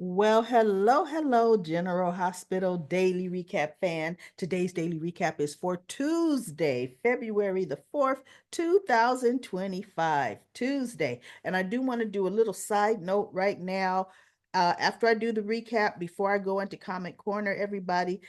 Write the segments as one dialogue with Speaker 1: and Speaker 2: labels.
Speaker 1: Well, hello, General Hospital Daily Recap fan. Today's daily recap is for Tuesday, February the 4th, 2025. Tuesday. And I do want to do a little side note right now. After I do the recap, before I go into comment corner, everybody,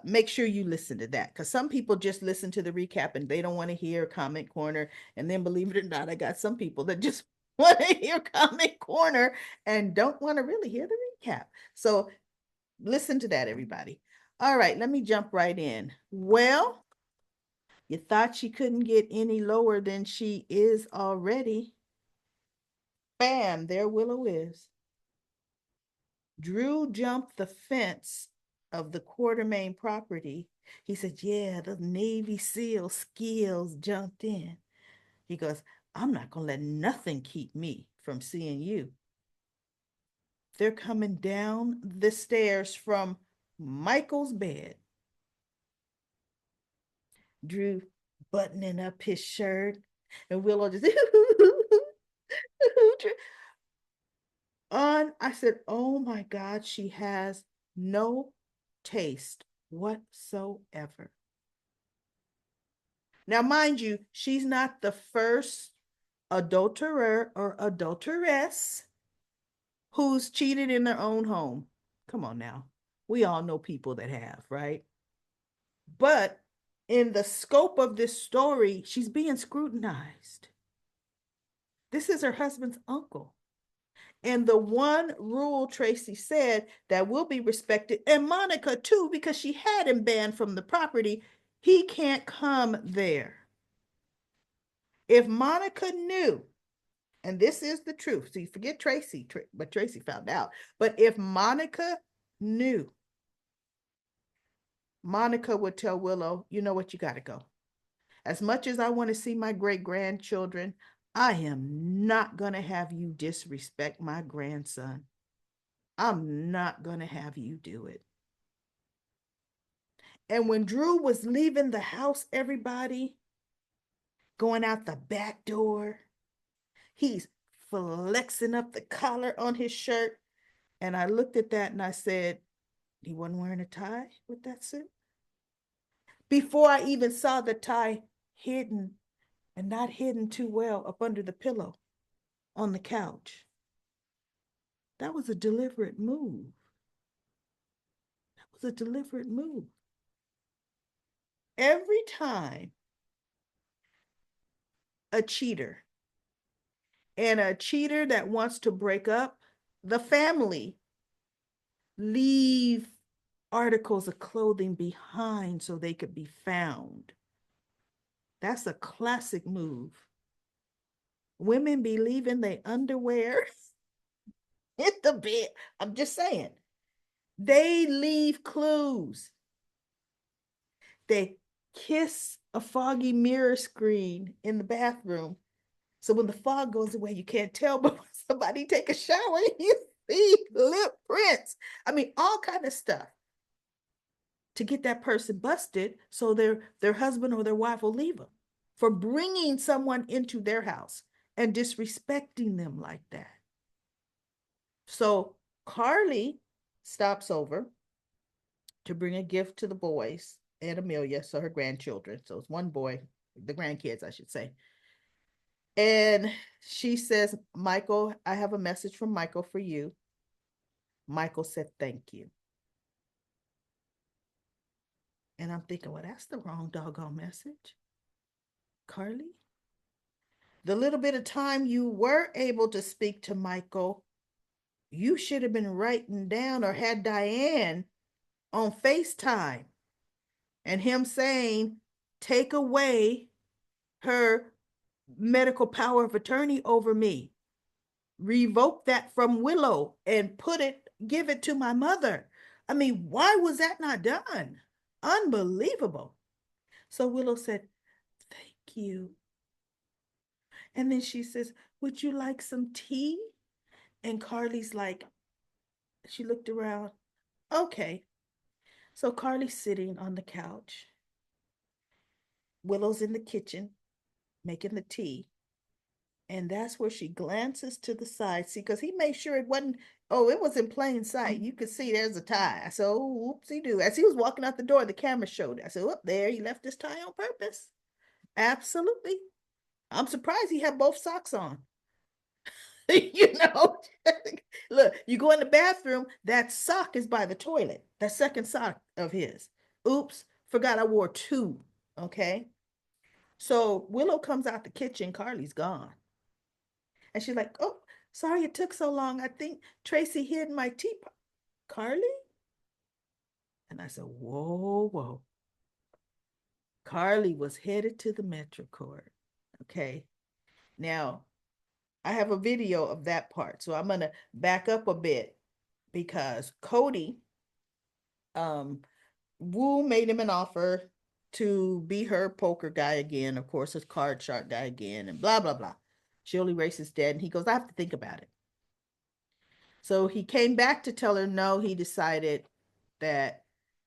Speaker 1: make sure you listen to that because some people just listen to the recap and they don't want to hear comment corner. And then, believe it or not, I got some people that just want to hear comment corner and don't want to really hear the recap. So listen to that, everybody. All right, let me jump right in. Well, you thought she couldn't get any lower than she is already. Bam, there Willow is. Drew jumped the fence of the Quartermain property. He said, yeah, the Navy SEAL skills jumped in. He goes, I'm not going to let nothing keep me from seeing you. They're coming down the stairs from Michael's bed. Drew buttoning up his shirt, and Willow just on. I said, "Oh my God, she has no taste whatsoever." Now, mind you, she's not the first adulterer or adulteress who's cheated in their own home. Come on now. We all know people that have, right? But in the scope of this story, she's being scrutinized. This is her husband's uncle. And the one rule Tracy said that will be respected, and Monica too, because she had him banned from the property, he can't come there. If Monica knew, and this is the truth, so you forget Tracy, but Tracy found out. But if Monica knew, Monica would tell Willow, you know what, you got to go. As much as I want to see my great grandchildren, I am not going to have you disrespect my grandson. I'm not going to have you do it. And when Drew was leaving the house, everybody going out the back door, he's flexing up the collar on his shirt. And I looked at that and I said, he wasn't wearing a tie with that suit. Before I even saw the tie hidden and not hidden too well up under the pillow on the couch. That was a deliberate move. That was a deliberate move. Every time a cheater and a cheater that wants to break up the family leave articles of clothing behind so they could be found. That's a classic move. Women be leaving their underwear in the bed. I'm just saying. They leave clues. They kiss a foggy mirror screen in the bathroom. So when the fog goes away, you can't tell, but when somebody take a shower, you see lip prints. I mean, all kind of stuff to get that person busted so their husband or their wife will leave them for bringing someone into their house and disrespecting them like that. So Carly stops over to bring a gift to the boys and Amelia, so her grandchildren. So it's one boy, the grandkids, I should say. And she says, Michael, I have a message from Michael for you. Michael said, thank you. And I'm thinking, well, that's the wrong doggone message. Carly, the little bit of time you were able to speak to Michael, you should have been writing down or had Diane on FaceTime and him saying, take away her medical power of attorney over me. Revoke that from Willow and give it to my mother. I mean, why was that not done? Unbelievable. So Willow said, thank you. And then she says, would you like some tea? And Carly's like, she looked around. Okay. So Carly's sitting on the couch. Willow's in the kitchen making the tea. And that's where she glances to the side. See, because he made sure it wasn't, oh, it was in plain sight. You could see there's a tie. So, whoopsie do. As he was walking out the door, the camera showed it. I said, up there, he left his tie on purpose. Absolutely. I'm surprised he had both socks on. You know, look, you go in the bathroom, that sock is by the toilet, that second sock of his. Oops, forgot I wore two. Okay. So Willow comes out the kitchen, Carly's gone. And she's like, oh, sorry it took so long. I think Tracy hid my teapot. Carly? And I said, whoa, whoa. Carly was headed to the Metro Court. Okay. Now, I have a video of that part. So I'm going to back up a bit because Cody, Wu made him an offer to be her poker guy again. Of course, his card shark guy again, and blah, blah, blah. She'll erase his debt. And he goes, I have to think about it. So he came back to tell her no, he decided that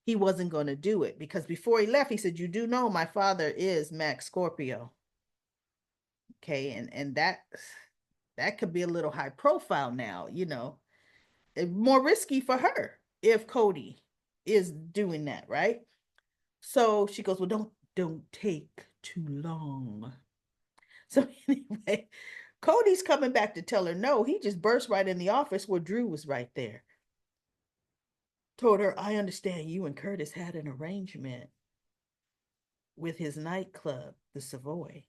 Speaker 1: he wasn't going to do it because before he left, he said, you do know my father is Max Scorpio. Okay. And that could be a little high profile now, you know, more risky for her if Cody is doing that, right? So she goes, well, don't take too long. So anyway, Cody's coming back to tell her no. He just burst right in the office where Drew was right there. Told her, I understand you and Curtis had an arrangement with his nightclub, the Savoy.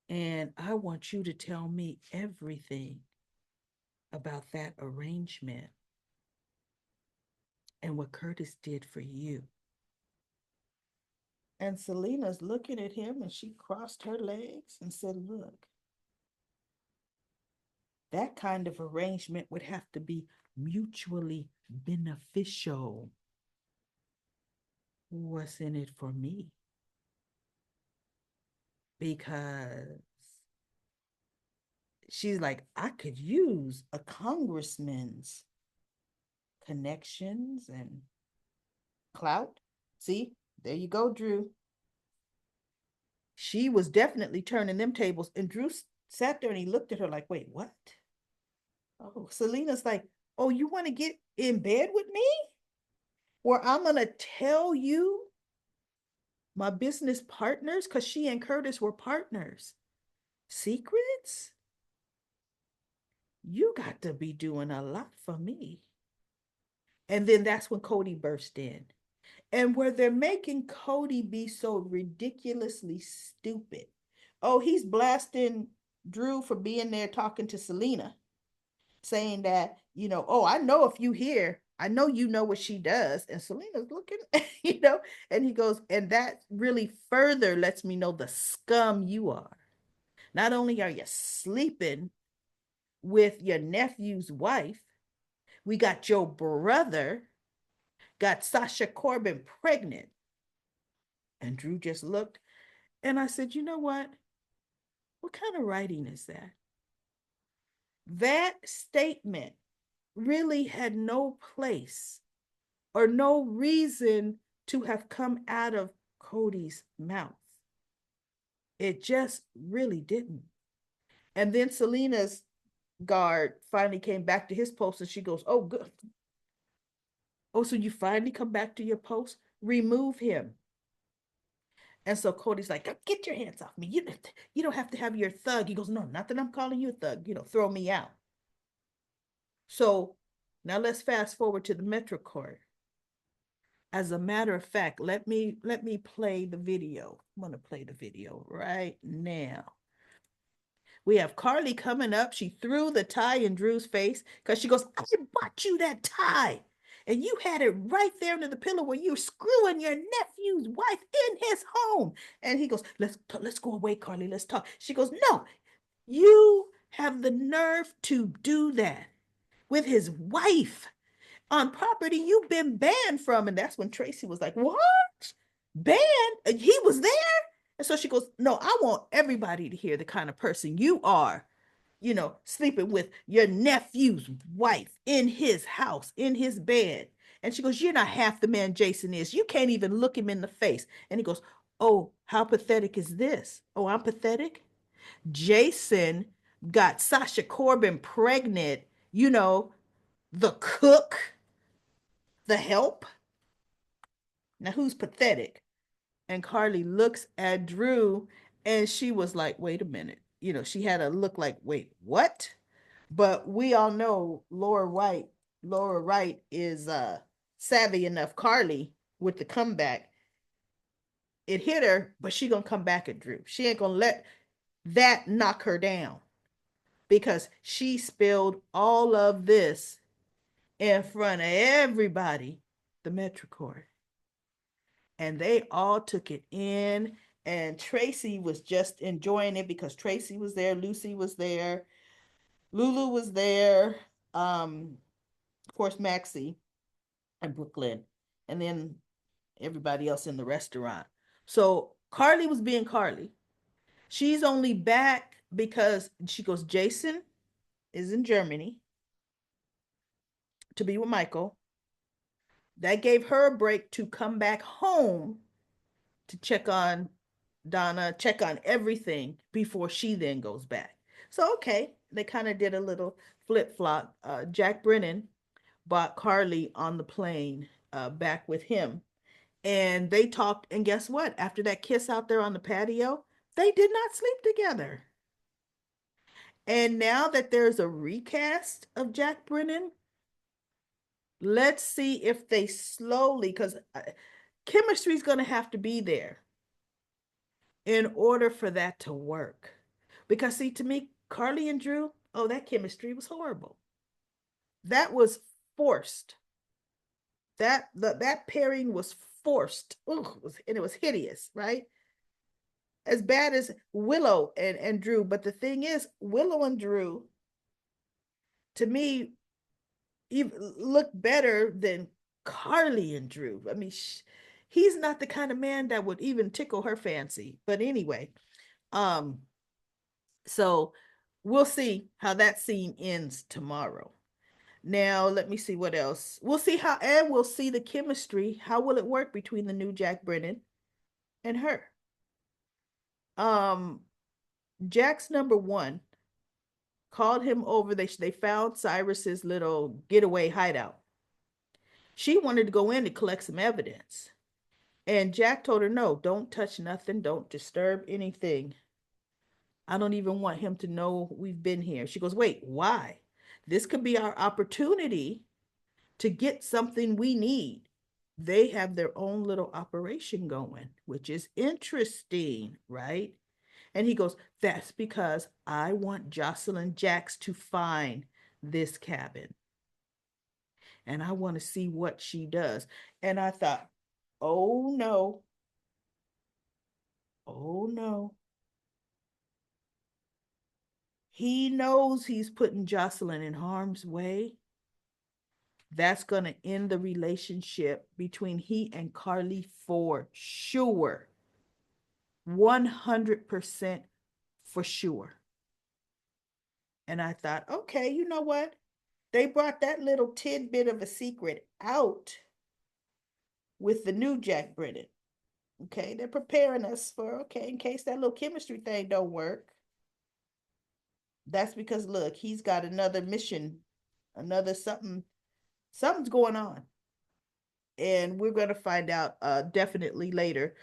Speaker 1: And I want you to tell me everything about that arrangement and what Curtis did for you. And Selena's looking at him and she crossed her legs and said, look, that kind of arrangement would have to be mutually beneficial. What's in it for me? Because she's like, I could use a congressman's connections and clout. See, there you go, Drew. She was definitely turning them tables. And Drew sat there and he looked at her like, wait, what? Oh, Selena's like, oh, you want to get in bed with me? Or I'm going to tell you my business partners, because she and Curtis were partners. Secrets? You got to be doing a lot for me. And then that's when Cody burst in. And where they're making Cody be so ridiculously stupid. Oh, he's blasting Drew for being there talking to Selena, saying that, you know, oh, I know if you hear, I know you know what she does. And Selena's looking, you know, and he goes, and that really further lets me know the scum you are. Not only are you sleeping with your nephew's wife, we got your brother, got Sasha Corbin pregnant. And Drew just looked, and I said, you know what? What kind of writing is that? That statement really had no place or no reason to have come out of Cody's mouth. It just really didn't. And then Selena's guard finally came back to his post and she goes, oh, good. Oh, so you finally come back to your post? Remove him. And so Cody's like, get your hands off me. You don't have to have your thug. He goes, no, not that I'm calling you a thug. You know, throw me out. So now let's fast forward to the Metro Court. As a matter of fact, let me play the video. I'm going to play the video right now. We have Carly coming up. She threw the tie in Drew's face because she goes, I bought you that tie. And you had it right there under the pillow where you were screwing your nephew's wife in his home. And he goes, let's go away, Carly. Let's talk. She goes, no, you have the nerve to do that with his wife on property you've been banned from. And that's when Tracy was like, what? Banned? He was there? And so she goes, no, I want everybody to hear the kind of person you are, you know, sleeping with your nephew's wife in his house, in his bed. And she goes, you're not half the man Jason is. You can't even look him in the face. And he goes, oh, how pathetic is this? Oh, I'm pathetic? Jason got Sasha Corbin pregnant, you know, the cook, the help. Now, who's pathetic? And Carly looks at Drew and she was like, wait a minute. You know, she had a look like, wait, what? But we all know Laura Wright is savvy enough. Carly with the comeback, it hit her, but she gonna come back at Drew. She ain't gonna let that knock her down because she spilled all of this in front of everybody, the Metricord. And they all took it in. And Tracy was just enjoying it because Tracy was there, Lucy was there, Lulu was there, of course, Maxie and Brooklyn, and then everybody else in the restaurant. So Carly was being Carly. She's only back because she goes, Jason is in Germany to be with Michael. That gave her a break to come back home to check on Donna, check on everything before she then goes back. So, okay, they kind of did a little flip flop. Jack Brennan brought Carly on the plane back with him. And they talked. And guess what? After that kiss out there on the patio, they did not sleep together. And now that there's a recast of Jack Brennan, let's see if they slowly, because chemistry is going to have to be there in order for that to work. Because, see, to me, Carly and Drew, oh, that chemistry was horrible. That was forced. That pairing was forced. Ugh, and it was hideous, right? As bad as Willow and Drew. But the thing is, Willow and Drew, to me, even look better than Carly and Drew. I mean, he's not the kind of man that would even tickle her fancy. But anyway, um, so we'll see how that scene ends tomorrow. Now, let me see what else. We'll see how, and we'll see the chemistry. How will it work between the new Jack Brennan and her? Um, Jack's number one called him over. They found Cyrus's little getaway hideout. She wanted to go in to collect some evidence. And Jack told her, no, don't touch nothing. Don't disturb anything. I don't even want him to know we've been here. She goes, wait, why? This could be our opportunity to get something we need. They have their own little operation going, which is interesting, right? And he goes, that's because I want Jocelyn Jacks to find this cabin. And I want to see what she does. And I thought, oh no, oh no. He knows he's putting Jocelyn in harm's way. That's going to end the relationship between he and Carly for sure. 100% for sure. And I thought, okay, you know what? They brought that little tidbit of a secret out with the new Jack Brennan. Okay, they're preparing us for, okay, in case that little chemistry thing don't work. That's because look, he's got another mission, another something's going on. And we're going to find out definitely later.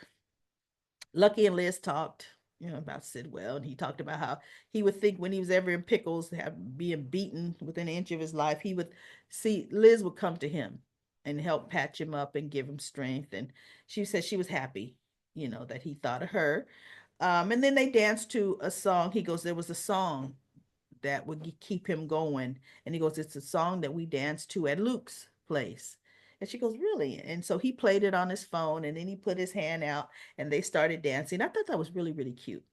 Speaker 1: Lucky and Liz talked, you know, about Sidwell, and he talked about how he would think when he was ever in pickles, being beaten within an inch of his life, he would see Liz would come to him and help patch him up and give him strength. And she said she was happy, you know, that he thought of her. And then they danced to a song. He goes, there was a song that would keep him going. And he goes, it's a song that we danced to at Luke's place. And she goes, really? And so he played it on his phone and then he put his hand out and they started dancing. I thought that was really, really cute.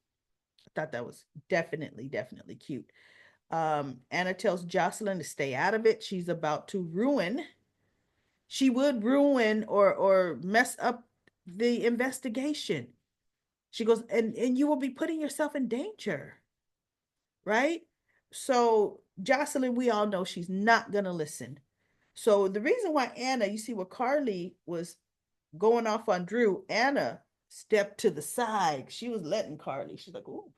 Speaker 1: I thought that was definitely, definitely cute. Anna tells Jocelyn to stay out of it. She's about to ruin. She would ruin or mess up the investigation. She goes, and you will be putting yourself in danger, right? So Jocelyn, we all know she's not gonna listen. So the reason why Anna, you see, where Carly was going off on Drew, Anna stepped to the side. She was letting Carly. She's like, "Ooh,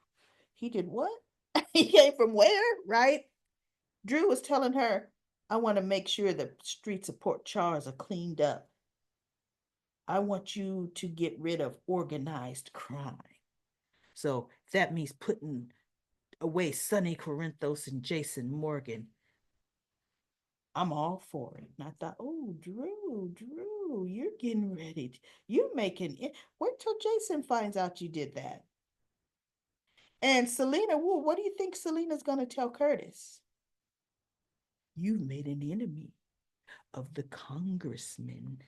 Speaker 1: He did what? He came from where, right? Drew was telling her, I want to make sure the streets of Port Charles are cleaned up. I want you to get rid of organized crime. So that means putting away Sonny Corinthos and Jason Morgan. I'm all for it. And I thought, oh, Drew, you're getting ready. You're making it. Wait till Jason finds out you did that. And Selena, well, what do you think Selena's going to tell Curtis? You've made an enemy of the congressman.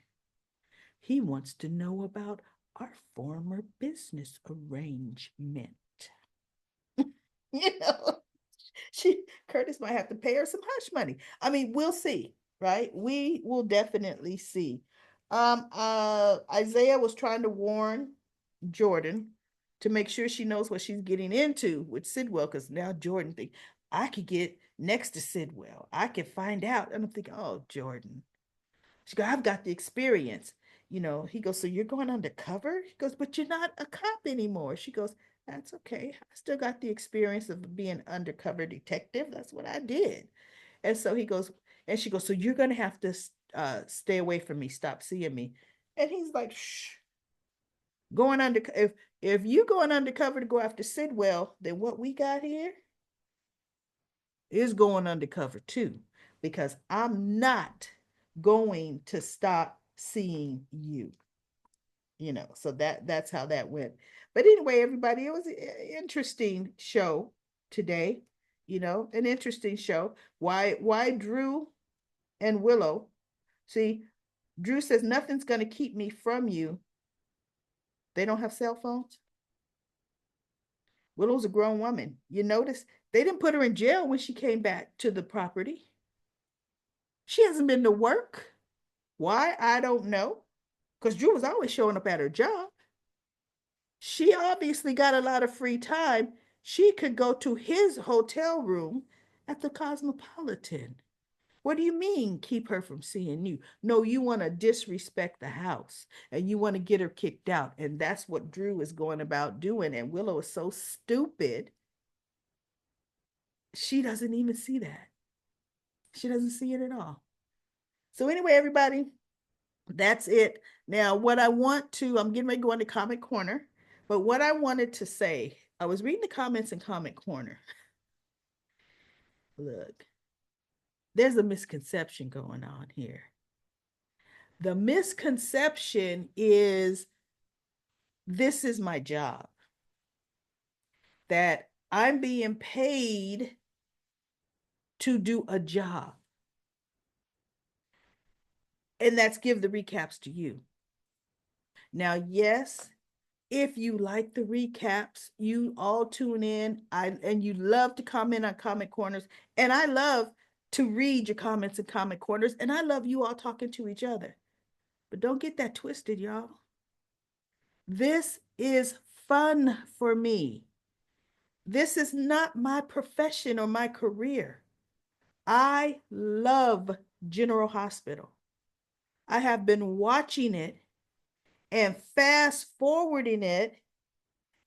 Speaker 1: He wants to know about our former business arrangement. You know, she Curtis might have to pay her some hush money. I mean, we'll see, right? We will definitely see. Isaiah was trying to warn Jordan to make sure she knows what she's getting into with Sidwell, because now Jordan thinks I could get next to Sidwell. I could find out. And I'm thinking, oh, Jordan. She goes, I've got the experience. You know, he goes, so you're going undercover? He goes, but you're not a cop anymore. She goes, that's okay. I still got the experience of being an undercover detective. That's what I did. And so he goes, and she goes, so you're going to have to stay away from me, stop seeing me. And he's like, shh, going under, if you going undercover to go after Sidwell, then what we got here is going undercover too, because I'm not going to stop seeing you. You know, so that's how that went. But anyway, everybody, it was an interesting show today. You know, an interesting show. Why Drew and Willow? See, Drew says nothing's going to keep me from you. They don't have cell phones. Willow's a grown woman. You notice they didn't put her in jail when she came back to the property. She hasn't been to work. Why? I don't know. Because Drew was always showing up at her job. She obviously got a lot of free time. She could go to his hotel room at the Cosmopolitan. What do you mean, keep her from seeing you? No, you want to disrespect the house and you want to get her kicked out. And that's what Drew is going about doing. And Willow is so stupid. She doesn't even see that. She doesn't see it at all. So, anyway, everybody, that's it. Now, what I want to, I'm getting ready to go into Comic Corner, but what I wanted to say, I was reading the comments in Comic Corner. Look, there's a misconception going on here. The misconception is this is my job, that I'm being paid to do a job. And that's give the recaps to you. Now, yes, if you like the recaps, you all tune in. And you love to comment on Comic Corners. And I love to read your comments in Comic Corners. And I love you all talking to each other. But don't get that twisted, y'all. This is fun for me. This is not my profession or my career. I love General Hospital. I have been watching it and fast forwarding it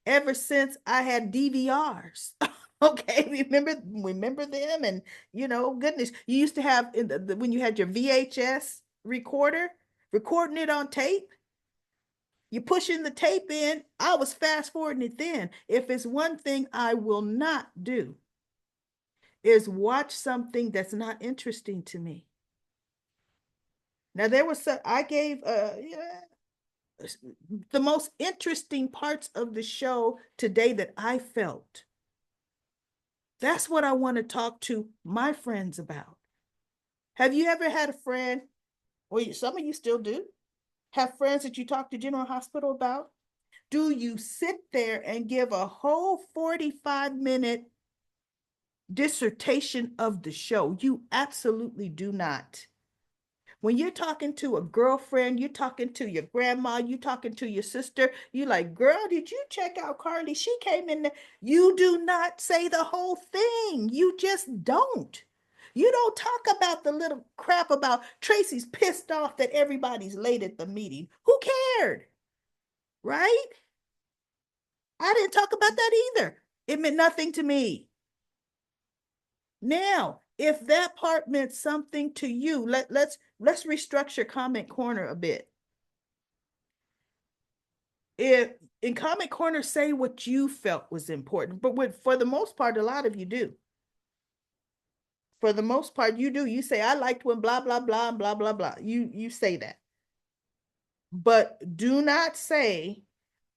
Speaker 1: ever since I had DVRs. Okay, remember them, and you know, goodness, you used to have when you had your VHS recorder, recording it on tape. You pushing the tape in. I was fast forwarding it then. If it's one thing I will not do, is watch something that's not interesting to me. Now there was some I gave the most interesting parts of the show today that I felt. That's what I want to talk to my friends about. Have you ever had a friend, or some of you still do, have friends that you talk to General Hospital about? Do you sit there and give a whole 45-minute dissertation of the show? You absolutely do not. When you're talking to a girlfriend, you're talking to your grandma, you're talking to your sister, you like, girl, did you check out Carly? She came in there. You do not say the whole thing. You just don't. You don't talk about the little crap about Tracy's pissed off that everybody's late at the meeting. Who cared? Right? I didn't talk about that either. It meant nothing to me. Now, if that part meant something to you, let's restructure comment corner a bit. If in comment corner, say what you felt was important, but for the most part, a lot of you do. For the most part, you do. You say, I liked when blah, blah, blah, blah, blah, blah. You say that. But do not say,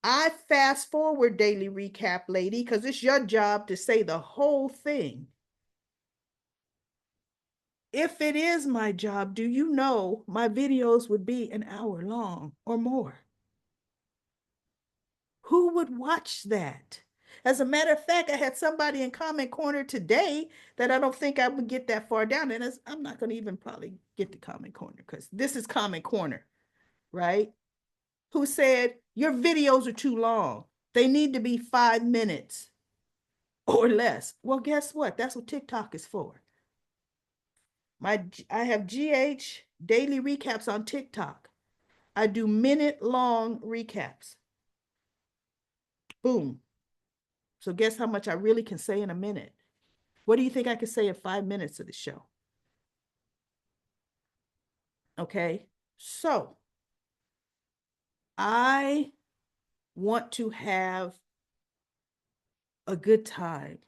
Speaker 1: I fast forward daily recap, lady, because it's your job to say the whole thing. If it is my job, do you know my videos would be an hour long or more? Who would watch that? As a matter of fact, I had somebody in comment corner today that I don't think I would get that far down. And I'm not going to even probably get to comment corner because this is comment corner, right? Who said, your videos are too long. They need to be 5 minutes or less. Well, guess what? That's what TikTok is for. I have GH daily recaps on TikTok. I do minute-long recaps. Boom. So guess how much I really can say in a minute? What do you think I could say in 5 minutes of the show? Okay. So I want to have a good time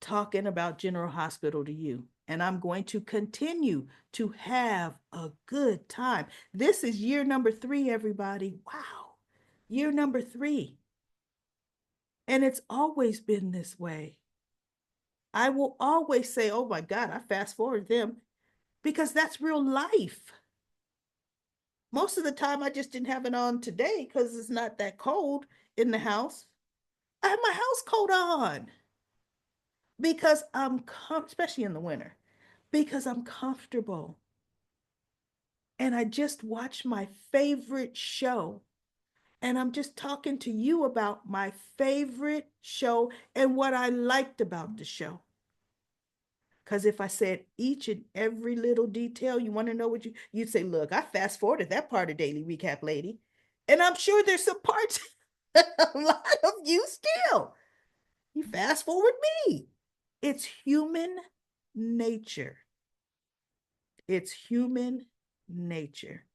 Speaker 1: talking about General Hospital to you. And I'm going to continue to have a good time. This is year number 3, everybody. Wow. Year number 3. And it's always been this way. I will always say, oh my God, I fast forward them because that's real life. Most of the time, I just didn't have it on today because it's not that cold in the house. I have my house coat on because especially in the winter, because I'm comfortable. And I just watched my favorite show. And I'm just talking to you about my favorite show and what I liked about the show. Because if I said each and every little detail, you want to know what you'd say, look, I fast forwarded that part of Daily Recap, lady. And I'm sure there's some parts, a lot of you still. You fast forward me. It's human nature. It's human nature.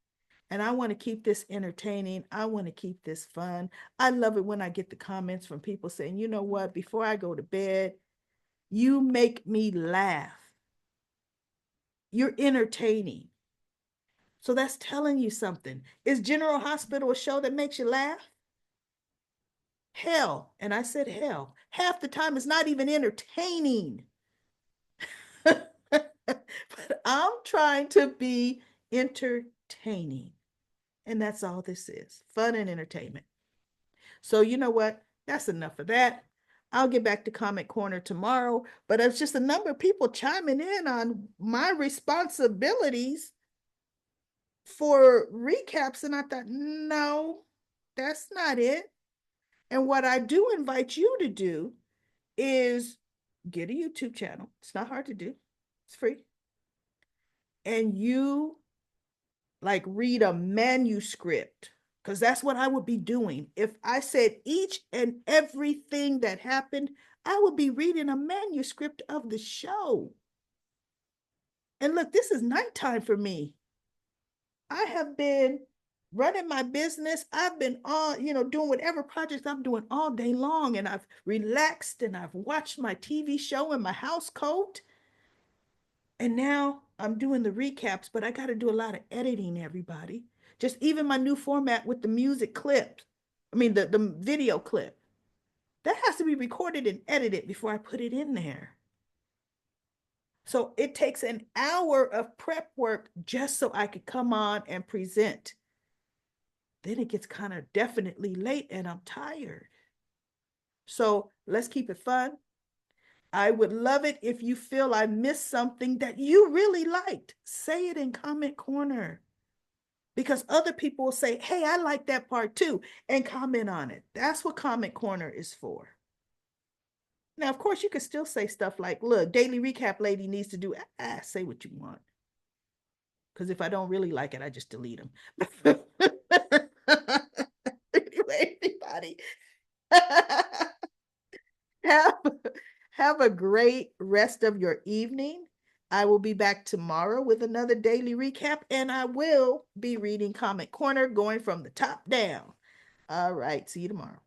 Speaker 1: And I want to keep this entertaining. I want to keep this fun. I love it when I get the comments from people saying, you know what, before I go to bed, you make me laugh. You're entertaining. So that's telling you something. Is General Hospital a show that makes you laugh? Hell, and I said hell, half the time it's not even entertaining. But I'm trying to be entertaining. And that's all this is, fun and entertainment. So you know what? That's enough of that. I'll get back to Comment Corner tomorrow, but it's just a number of people chiming in on my responsibilities for recaps. And I thought, no, that's not it. And what I do invite you to do is get a YouTube channel. It's not hard to do. It's free. And you like read a manuscript, because that's what I would be doing. If I said each and everything that happened, I would be reading a manuscript of the show. And look, this is nighttime for me. I have been running my business. I've been on, doing whatever projects I'm doing all day long. And I've relaxed and I've watched my TV show in my house coat. And now I'm doing the recaps, but I got to do a lot of editing, everybody. Just even my new format with the music clips. I mean, the video clip. That has to be recorded and edited before I put it in there. So it takes an hour of prep work just so I could come on and present. Then it gets kind of definitely late and I'm tired. So let's keep it fun. I would love it if you feel I missed something that you really liked. Say it in Comment Corner. Because other people will say, hey, I like that part too, and comment on it. That's what Comment Corner is for. Now, of course, you can still say stuff like, look, Daily Recap lady needs to do, say what you want. Because if I don't really like it, I just delete them. Anyway, everybody. Have, have a great rest of your evening. I will be back tomorrow with another daily recap, and I will be reading Comic Corner going from the top down. All right. See you tomorrow.